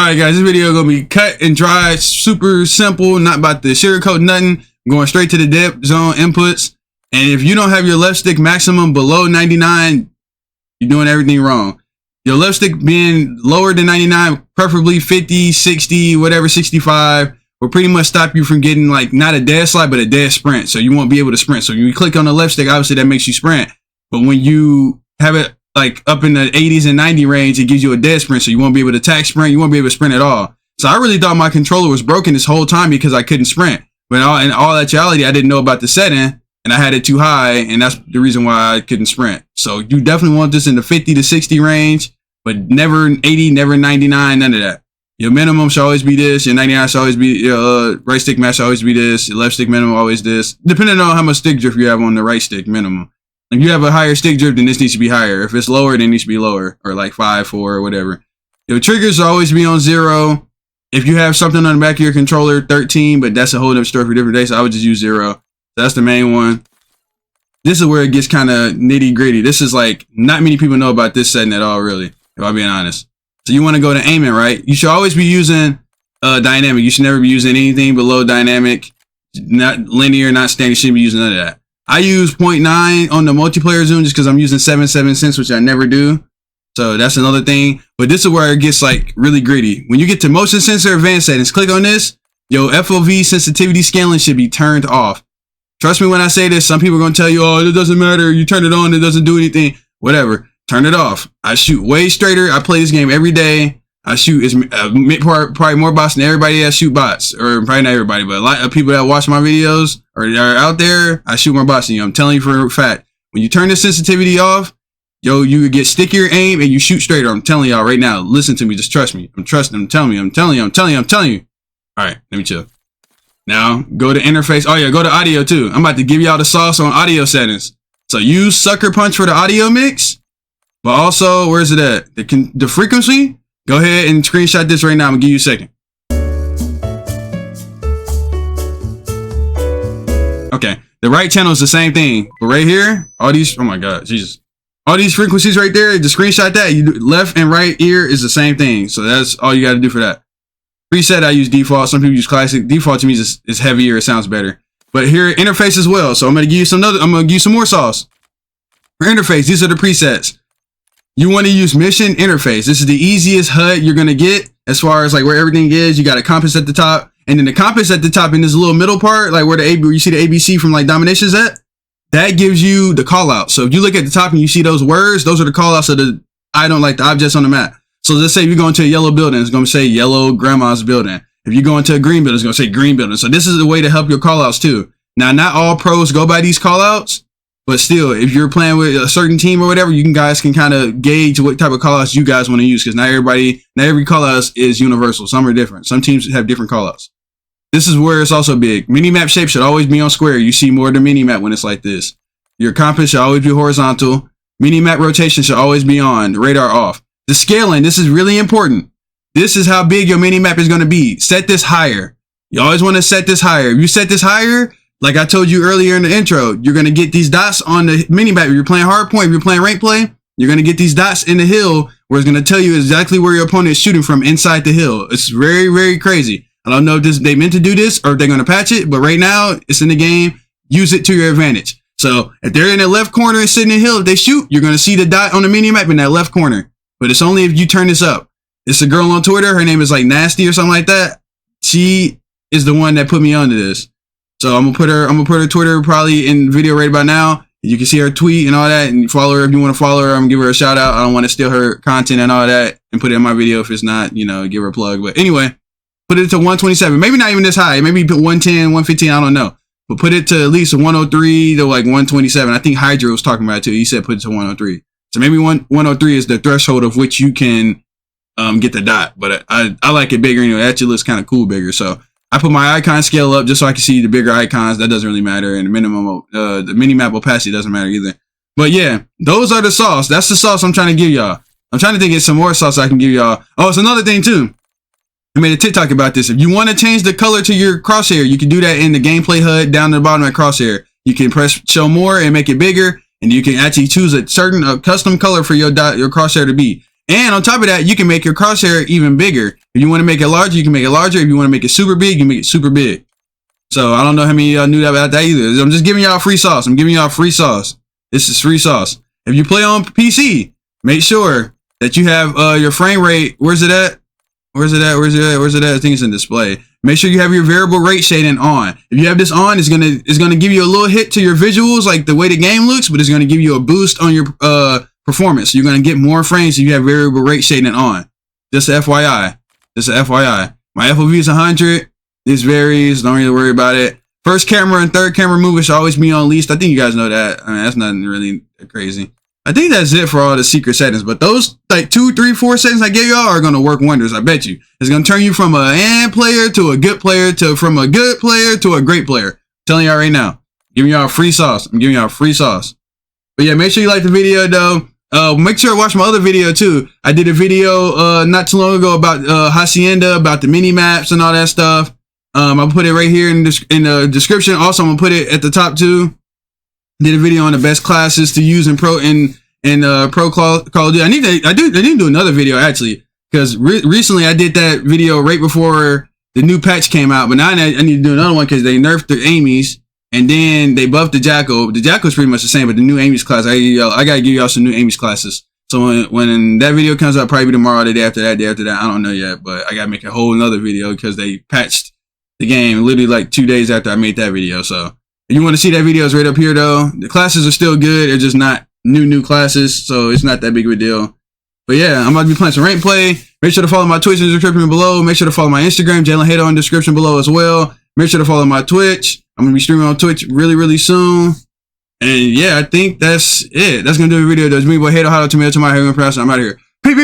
Alright guys, this video gonna be cut and dry, super simple, not about to sugarcoat nothing. I'm going straight to the depth zone inputs. And if you don't have your left stick maximum below 99, you're doing everything wrong. Your left stick being lower than 99, preferably 50, 60, whatever, 65, will pretty much stop you from getting like not a dead slide, but a dead sprint. So you won't be able to sprint. So when you click on the left stick, obviously that makes you sprint. But when you have it like up in the 80s and 90 range, it gives you a dead sprint. So you won't be able to attack sprint. You won't be able to sprint at all. So I really thought my controller was broken this whole time because I couldn't sprint. But in all actuality, I didn't know about the setting and I had it too high. And that's the reason why I couldn't sprint. So you definitely want this in the 50 to 60 range, but never 80, never 99, none of that. Your minimum should always be this. Your 99 should always be, your right stick max should always be this. Your left stick minimum always this. Depending on how much stick drift you have on the right stick minimum. If you have a higher stick drift, then this needs to be higher. If it's lower, then it needs to be lower, or like 5, 4, or whatever. Your triggers will always be on 0. If you have something on the back of your controller, 13, but that's a whole other story for different days. So I would just use 0. That's the main one. This is where it gets kind of nitty gritty. This is like, not many people know about this setting at all, really, if I'm being honest. So you want to go to aiming, right? You should always be using dynamic. You should never be using anything below dynamic, not linear, not standard. You shouldn't be using none of that. I use 0.9 on the multiplayer zoom just because I'm using 7.7 cents, which I never do. So that's another thing. But this is where it gets like really gritty. When you get to motion sensor advanced settings, click on this. Your FOV sensitivity scaling should be turned off. Trust me when I say this. Some people are going to tell you, oh, it doesn't matter. You turn it on, it doesn't do anything. Whatever. Turn it off. I shoot way straighter. I play this game every day. I shoot probably more bots than everybody that shoot bots, or probably not everybody, but a lot of people that watch my videos or are out there. I shoot more bots than you. I'm telling you for a fact. When you turn the sensitivity off, yo, you get stickier aim and you shoot straighter. I'm telling y'all right now. Listen to me. Just trust me. I'm telling you. I'm telling you. All right, let me chill. Now go to interface. Oh yeah, go to audio too. I'm about to give y'all the sauce on audio settings. So use Sucker Punch for the audio mix, but also where's it at? The frequency. Go ahead and screenshot this right now. I'm gonna give you a second. Okay, the right channel is the same thing, but right here, all these, oh my God, Jesus. All these frequencies right there, just screenshot that. You do left and right ear is the same thing. So that's all you gotta do for that. Preset, I use default. Some people use classic. Default to me is heavier, it sounds better. But here, interface as well. So I'm gonna give you I'm gonna give you some more sauce. For interface, these are the presets. You want to use mission interface. This is the easiest HUD you're going to get as far as like where everything is. You got a compass at the top, and then the compass at the top in this little middle part, like where you see the ABC from like Domination is at, that gives you the call out. So if you look at the top and you see those words, those are the call outs of the item, like the objects on the map. So let's say if you go into a yellow building, it's going to say yellow grandma's building. If you go into a green building, it's going to say green building. So this is a way to help your call outs too. Now, not all pros go by these call outs. But still, if you're playing with a certain team or whatever, you guys can kind of gauge what type of callouts you guys want to use, because not every callout is universal. Some are different. Some teams have different callouts. This is where it's also big. Minimap shape should always be on square. You see more of the minimap when it's like this. Your compass should always be horizontal. Minimap rotation should always be on. The radar off. The scaling, this is really important. This is how big your minimap is going to be. Set this higher. You always want to set this higher. If you set this higher, like I told you earlier in the intro, you're going to get these dots on the minimap. If you're playing hardpoint, if you're playing rank play, you're going to get these dots in the hill where it's going to tell you exactly where your opponent is shooting from inside the hill. It's very, very crazy. I don't know if they meant to do this or if they're going to patch it, but right now it's in the game. Use it to your advantage. So if they're in the left corner and sitting in the hill, if they shoot, you're going to see the dot on the minimap in that left corner. But it's only if you turn this up. It's a girl on Twitter. Her name is like Nasty or something like that. She is the one that put me onto this. So I'm gonna put her Twitter probably in video right about now. You can see her tweet and all that, and follow her if you want to follow her. I'm gonna give her a shout out. I don't want to steal her content and all that and put it in my video if it's not, give her a plug. But anyway, put it to 127. Maybe not even this high. Maybe put 110, 115. I don't know. But put it to at least 103 to like 127. I think Hydra was talking about it too. He said put it to 103. So maybe 103 is the threshold of which you can get the dot. But I like it bigger anyway. It actually looks kind of cool bigger. So I put my icon scale up just so I can see the bigger icons. That doesn't really matter. And the minimap opacity doesn't matter either. But yeah, those are the sauce. That's the sauce I'm trying to give y'all. I'm trying to think of some more sauce I can give y'all. Oh, it's another thing too. I made a TikTok about this. If you want to change the color to your crosshair, you can do that in the gameplay HUD down to the bottom of the crosshair. You can press show more and make it bigger. And you can actually choose a certain custom color for your crosshair to be. And on top of that, you can make your crosshair even bigger. If you want to make it larger, you can make it larger. If you want to make it super big, you can make it super big. So I don't know how many of y'all knew that about that either. I'm just giving y'all free sauce. I'm giving y'all free sauce. This is free sauce. If you play on PC, make sure that you have your frame rate. Where's it at? Where's it at? I think it's in display. Make sure you have your variable rate shading on. If you have this on, it's gonna give you a little hit to your visuals, like the way the game looks, but it's gonna give you a boost on your performance. You're gonna get more frames if you have variable rate shading on. Just a FYI. Just a FYI. My FOV is 100. This varies. Don't really worry about it. First camera and third camera movement should always be on least. I think you guys know that. I mean, that's nothing really crazy. I think that's it for all the secret settings. But those like 2, 3, 4 settings I gave y'all are gonna work wonders. I bet you. It's gonna turn you from a player to a good player to from a good player to a great player. I'm telling y'all right now. I'm giving y'all free sauce. I'm giving y'all free sauce. But yeah, make sure you like the video though. Make sure to watch my other video too. I did a video not too long ago about Hacienda, about the mini maps and all that stuff. I'll put it right here in the description. Also, I'm gonna put it at the top too. Did a video on the best classes to use in Pro Call of Duty. I need to do another video actually, because recently I did that video right before the new patch came out. But now I need to do another one because they nerfed the Amy's and then they buffed the Jackal. The Jackal is pretty much the same, but the new Amy's class, I gotta give y'all some new Amy's classes. So when that video comes out, probably tomorrow, the day after that, I don't know yet. But I gotta make a whole another video because they patched the game literally like 2 days after I made that video. So if you want to see that video, it's right up here though. The classes are still good. They're just not new classes, so it's not that big of a deal. But yeah, I'm about to be playing some rank play. Make sure to follow my Twitch in the description below. Make sure to follow my Instagram, Jalen Hater, in the description below as well. Make sure to follow my Twitch. I'm gonna be streaming on Twitch really soon. And yeah, I think that's it. That's gonna do the video though. It's me, boy, Hater, Tomato, I'm out of here. Peace.